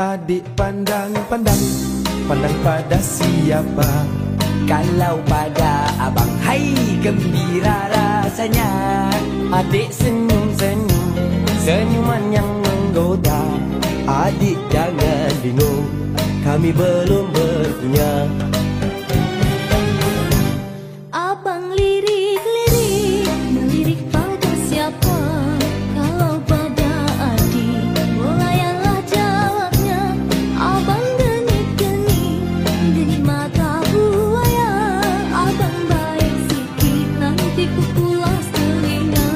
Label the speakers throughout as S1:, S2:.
S1: Adik pandang pada siapa?
S2: Kalau pada abang, hai gembira rasanya. Adik senyum-senyum, senyuman yang menggoda.
S1: Adik jangan bingung, kami belum berpunya.
S3: Abang lirik-lirik, melirik pada siapa? Kalau pada adik, melayanlah jawabnya. Abang denik-denik, denik mata buaya. Abang baik sikit, nanti ku pulas telinga.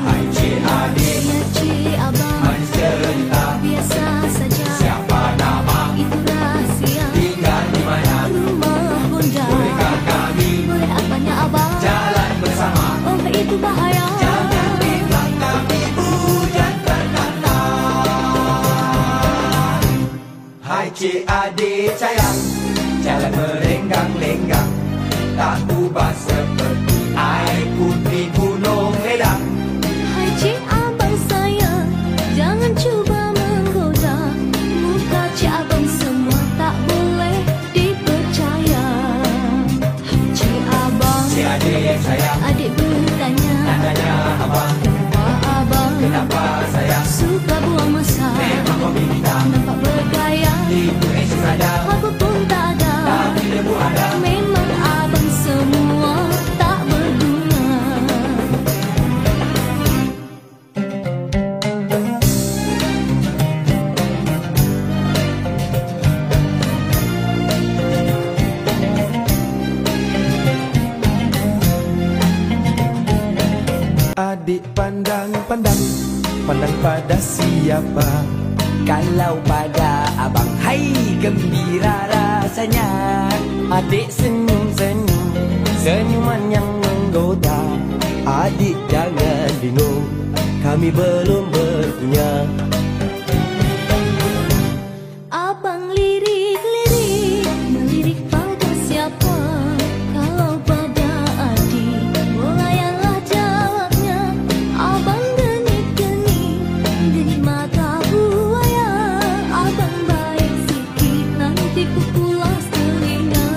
S2: Hai cik adik,
S3: Ya cik abang,
S2: manis cerita.
S3: biasa saja.
S2: Siapa nama?
S3: Itu rahasia.
S2: Tinggal di mana?
S3: Rumah bunda.
S2: Bolehkah kami
S3: Boleh apanya abang?
S2: jalan bersama?
S3: Oh itu bahaya.
S2: Jangan bilang kami hujan terkata. Hai cik adik sayang, jalan merenggang-lenggang, tak ubah seperti air putih gunung ledang.
S3: Hai cik abang sayang, jangan cuba menggoda. Muka cik abang semua tak boleh dipercaya. Hai cik abang,
S2: Cik adik yang sayang,
S3: adik bertanya,
S2: tanya abang,
S3: kenapa abang
S2: kenapa sayang?
S3: suka buang masa?
S2: Memang kau bintang,
S3: Nampak bergaya,
S2: itu esok saja,
S3: aku pun tak ada.
S2: tapi debu ada.
S3: Memang abang semua tak berguna.
S1: Adik pandang pada siapa?
S2: Kalau pada abang, hai gembira rasanya. Adik senyum-senyum, senyuman yang menggoda.
S1: Adik jangan bingung, kami belum berpunya.
S3: Abang lirik-lirik, melirik pada siapa? Kalau pada adik, melayanlah jawabnya. Abang denik-denik, denik mata buaya. Abang baik sikit, nanti ku pulas telinga.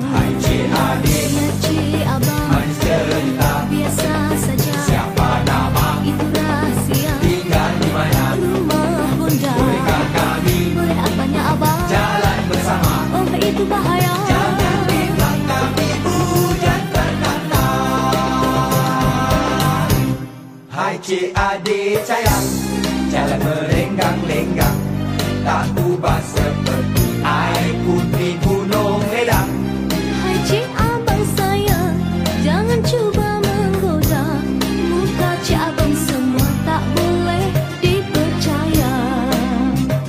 S2: Hai cik adik,
S3: Ya cik abang,
S2: manis cerita.
S3: biasa saja.
S2: Siapa nama?
S3: Itu rahasia.
S2: Tinggal di mana?
S3: Rumah bunda.
S2: Bolehkah kami
S3: Boleh apanya abang?
S2: jalan bersama?
S3: Oh itu bahaya.
S2: Jangan bilang kami hujan terkata. Hai cik adik sayang, jalan merenggang-lenggang, tak ubah seperti air putih gunung ledang.
S3: Hai cik abang sayang, jangan cuba menggoda. Muka cik abang semua tak boleh dipercaya.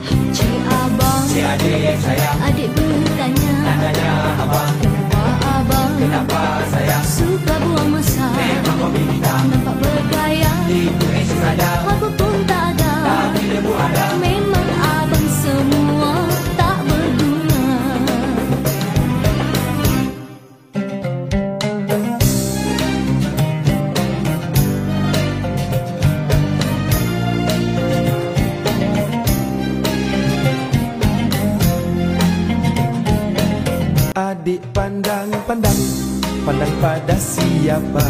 S3: Hai cik abang,
S2: Cik adik yang sayang,
S3: adik bertanya,
S2: tanya abang,
S3: kenapa abang
S2: kenapa sayang?
S3: suka buang masa?
S2: Memang kau bintang,
S3: Nampak bergaya,
S2: itu esok saja,
S3: aku pun tak ada.
S2: tapi debu ada.
S3: Memang abang semua tak berguna.
S1: Adik pandang pada siapa?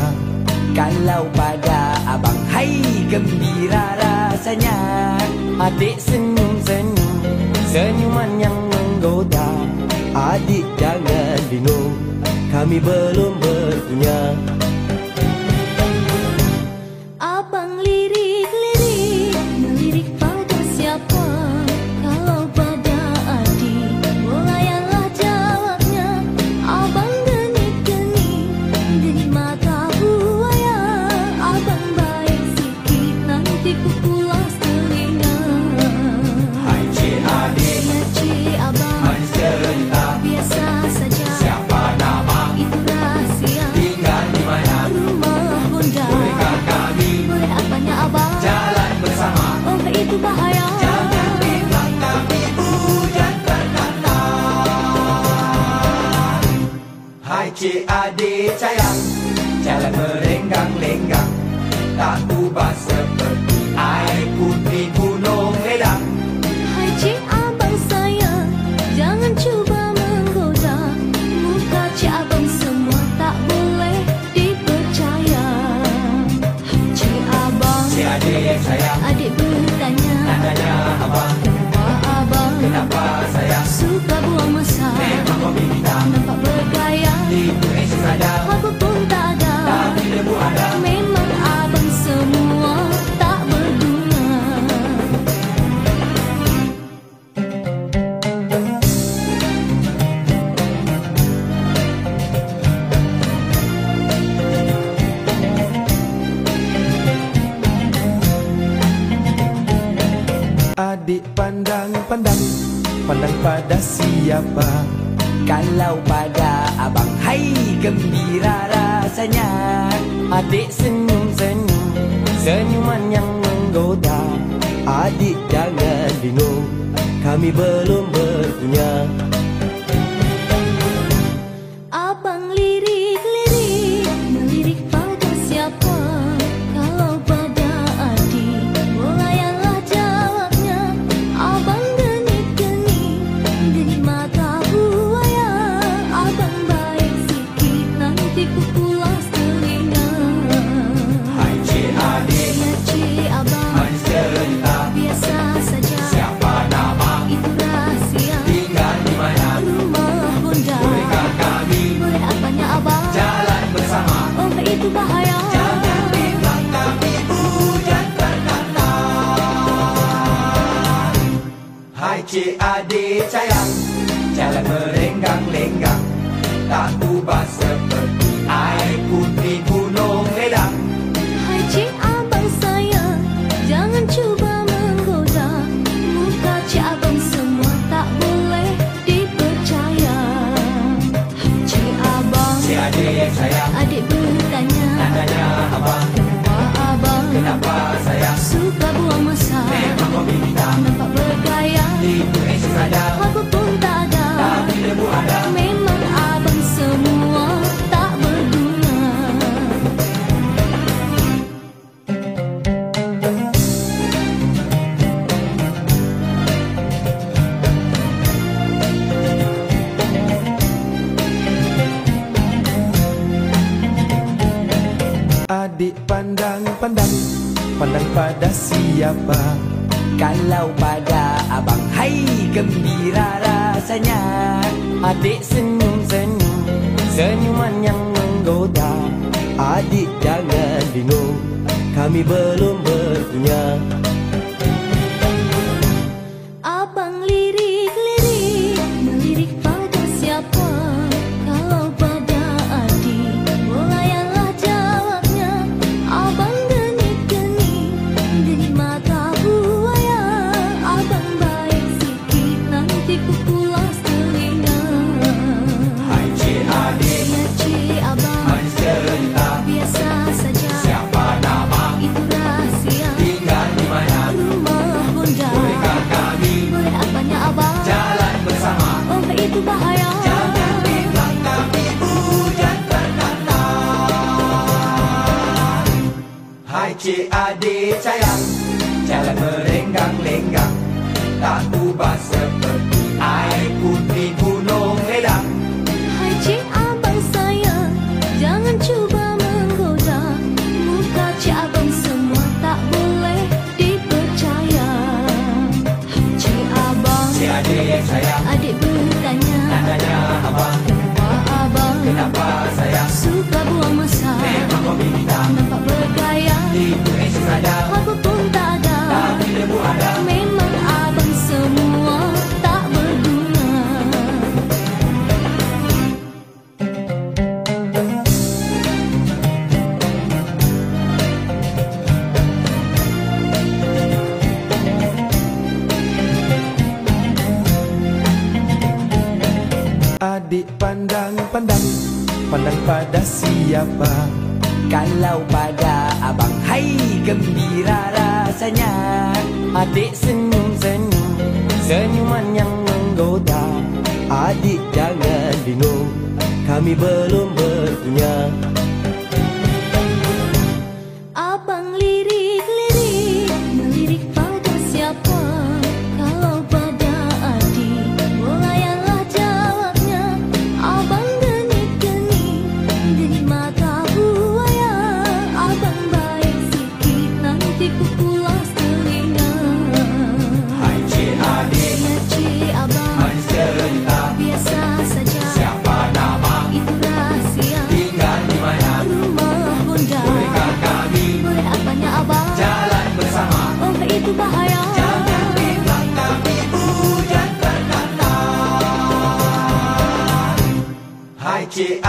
S2: Kalau pada abang, hai gembira rasanya. Adik senyum-senyum, senyuman yang menggoda.
S1: Adik jangan bingung, kami belum berpunya.
S3: Abang lirik-lirik, melirik pada siapa? Kalau pada adik, melayanlah jawabnya. Abang denik-denik, denik mata buaya. Abang baik sikit, nanti ku pulas telinga.
S2: Hai cik adik,
S3: Ya cik abang,
S2: manis cerita.
S3: biasa saja.
S2: Siapa nama?
S3: Itu rahasia.
S2: Tinggal di mana?
S3: Rumah bunda.
S2: Bolehkah kami
S3: Boleh apanya abang?
S2: jalan bersama?
S3: Oh itu bahaya.
S2: Jangan bilang kami hujan terkata. Hai cik adik sayang, jalan merenggang-lenggang, tak ubah seperti air putih gunung ledang. kopi hitam.
S3: Nampak bergaya,
S2: Tipu action saja,
S3: apa pun tak ada.
S2: tapi debu ada.
S3: Memang abang semua tak berguna.
S1: Adik pandang-pandang, pandang pada siapa?
S4: Kalau pada abang, hai gembira rasanya. Adik senyum-senyum, senyuman yang menggoda.
S1: Adik jangan bingung, kami belum berpunya.
S3: Abang lirik-lirik, melirik pada siapa? Kalau pada adik, bolayanlah jawabnya. Abang genit-genit, genit mata buaya. Abang baik sikit, nanti ku pulas telinga.
S2: Hai cik adik,
S3: Ya cik abang,
S2: manis cerita.
S3: biasa saja.
S2: Siapa nama,
S3: Itu rahsia,
S2: tinggal di mana?
S3: rumah bunda.
S2: Bolehkah kami
S3: Boleh apanya abang?
S2: jalan bersama?
S3: Oh itu bahaya.
S2: Jangan bimbang kami hujan berkata. Hai cik adik sayang, jalan merenggang-lenggang. Tak ubah seperti air putih gunung ledang.
S3: Hai cik abang sayang, jangan cuba menggoda. Muka cik abang semua tak boleh dipercaya. Hai cik abang,
S2: Cik adik sayang,
S3: adik bertanya.
S2: tanya abang,
S3: Wah abang,
S2: kenapa sayang?
S3: suka buang masa.
S2: Memang kopi hitam.
S3: Nampak bergaya,
S2: Tipu action saja,
S3: apa pun tak ada.
S2: tapi debu ada.
S3: Memang abang semua tak berguna.
S1: Adik pandang-pandang, pandang pada siapa?
S4: Kalau pada abang, hai gembira rasanya. Adik senyum-senyum, senyuman yang menggoda.
S1: Adik jangan bingung, kami belum berpunya.
S3: Abang lirik-lirik, melirik pada siapa? Kalau pada adik, bolayanlah jawabnya. Abang genit-genit, genit mata buaya. Abang baik sikit, nanti ku pulas telinga.
S2: Hai cik adik,
S3: Ya cik abang,
S2: manis cerita.
S3: biasa saja.
S2: Siapa nama,
S3: Itu rahsia,
S2: tinggal di mana?
S3: rumah bunda.
S2: Bolehkah kami
S3: Boleh apanya abang?
S2: jalan bersama?
S3: Oh itu bahaya.
S2: Jangan bimbang kami hujan berkata. Hai cik adik sayang, jalan merenggang-lenggang. Tak ubah seperti air putih gunung ledang.
S3: Hai cik abang sayang, jangan cuba menggoda. Muka cik abang semua tak boleh dipercaya. Hai cik abang,
S2: Cik adik sayang,
S3: adik bertanya.
S2: tanya abang,
S3: Wah abang,
S2: kenapa sayang?
S3: suka buang masa.
S2: Memang kopi hitam.
S3: Nampak bergaya,
S2: Tipu action saja,
S3: apa pun tak ada.
S2: tapi debu ada.
S3: Memang abang semua tak berguna.
S1: Adik pandang-pandang, pandang pada siapa?
S4: Kalau pada abang, hai gembira rasanya. Adik senyum-senyum, senyuman yang menggoda.
S1: Adik jangan bingung, kami belum berpunya.
S3: Abang lirik-lirik, melirik pada siapa? Kalau pada adik, bolayanlah jawabnya. Abang genit-genit, genit mata buaya. Abang baik sikit, nanti ku pulas telinga.
S2: Hai cik adik,
S3: Ya cik abang,
S2: manis cerita.
S3: biasa saja.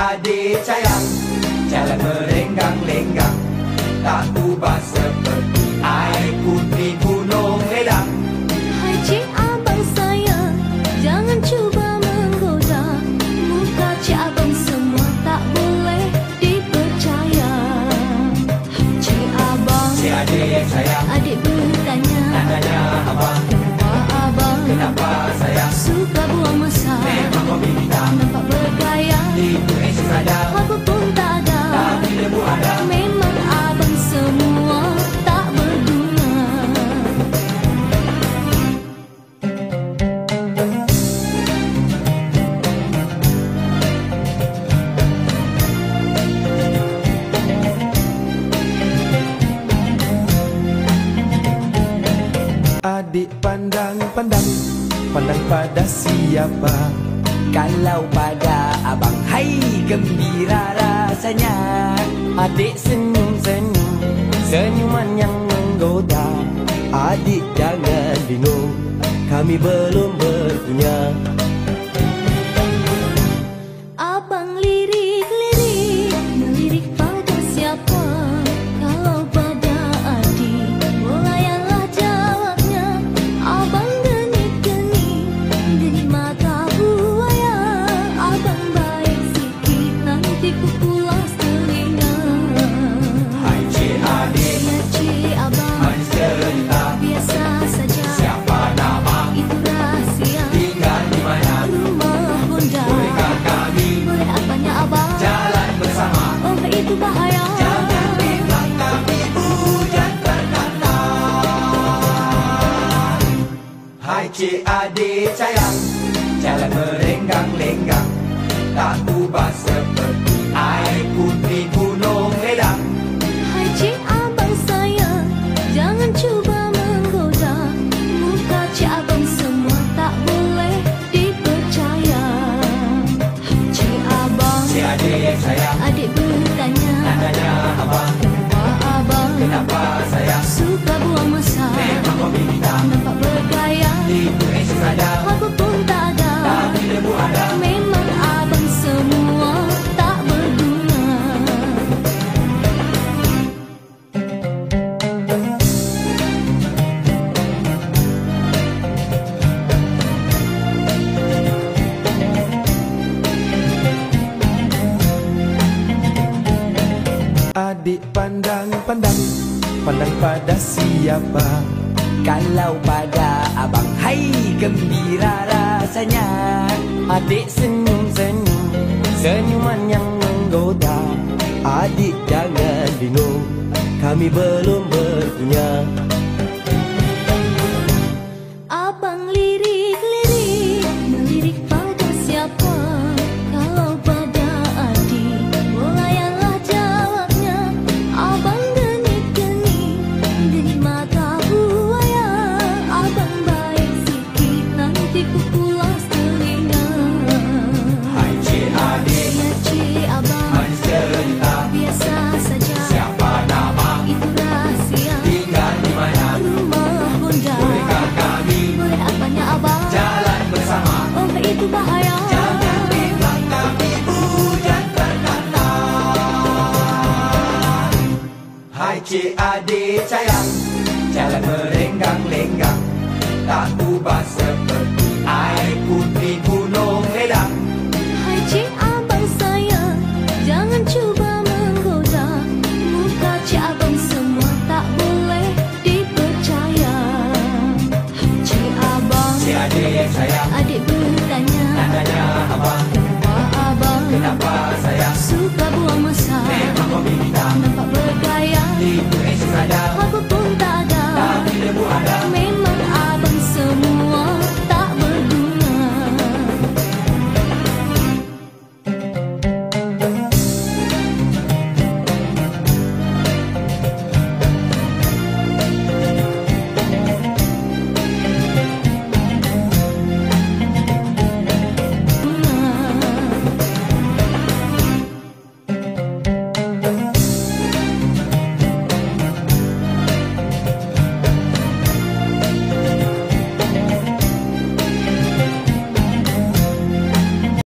S2: adik sayang, jalan merenggang-lenggang, tak ubah seperti air putih gunung ledang.
S3: Hai cik abang sayang, jangan cuba menggoda. Muka cik abang semua tak boleh dipercaya. Cik abang,
S2: Si adik sayang,
S3: adik bertanya,
S2: tanya abang,
S3: kenapa abang
S2: kenapa sayang
S3: suka buang masa?
S2: memang kopi hitam,
S3: Nampak bergaya,
S2: itu isi sadar,
S3: apa pun tak ada.
S2: tapi debu ada.
S3: Memang abang semua tak berguna.
S1: Adik pandang-pandang, pandang pada siapa?
S4: Kalau pada abang, hai gembira rasanya. Adik senyum-senyum, senyuman yang menggoda.
S1: Adik jangan bingung, kami belum berpunya.
S3: Abang lirik-lirik, melirik pada siapa? Kalau pada adik, bolayalah jawabnya. Abang geni-geni, geni mata buaya. Abang baik sikit, nanti ku pulas telinga.
S2: Hai cik adik,
S3: Ya cik abang,
S2: manis cerita,
S3: biasa saja.
S2: siapa nama,
S3: Itu rahsia,
S2: tinggal di mana,
S3: rumah bunda.
S2: bolehkah kami
S3: Boleh apanya abang?
S2: jalan bersama?
S3: Oh itu bahaya.
S2: Jangan bilang kami hujan berkata. Hai cik adik sayang, jalan merenggang-lenggang, tak ubah seperti air putih gunung ledang.
S3: Hai cik abang sayang, jangan cuba menggoda. Muka cik abang semua tak boleh dipercaya. Cik abang,
S2: Si adik sayang,
S3: adik bertanya,
S2: tanya abang,
S3: kenapa abang
S2: kenapa sayang
S3: suka buang masa?
S2: memang kopi hitam,
S3: Nampak bergaya,
S2: itu isi sadar,
S3: apa pun tak ada.
S2: tapi debu ada.
S3: Memang abang semua tak berguna.
S1: Adik pandang-pandang, pandang pada siapa?
S4: Kalau pada abang, hai gembira rasanya. Adik senyum-senyum, senyuman yang menggoda.
S1: Adik jangan bingung, kami belum berpunya.
S3: Abang lirik-lirik, melirik pada siapa? Kalau pada adik, bolayalah jawabnya. Abang geni-geni, geni mata buaya. Abang baik sikit, nanti ku pulas telinga.
S2: Hai cik adik,
S3: Ya cik abang,
S2: manis cerita,
S3: biasa saja.
S2: siapa nama,
S3: Itu rahsia,
S2: tinggal di mana,
S3: rumah bunda.
S2: bolehkah kami
S3: Boleh apanya abang?
S2: jalan bersama?
S3: Oh itu bahaya.
S2: Jangan bilang kami hujan berkata. Hai cik adik sayang, jalan merenggang-lenggang, tak ubah seperti air putih gunung ledang.
S3: Hai cik abang sayang, jangan cuba menggoda. Muka cik abang semua tak boleh dipercaya. Cik abang,
S2: Si adik sayang,
S3: adik bertanya,
S2: tanya abang,
S3: kenapa abang
S2: kenapa sayang
S3: suka buang masa?
S2: memang kopi hitam,
S3: Nampak bergaya,
S2: itu isi sadar,
S3: apa pun tak ada.
S2: tapi debu ada.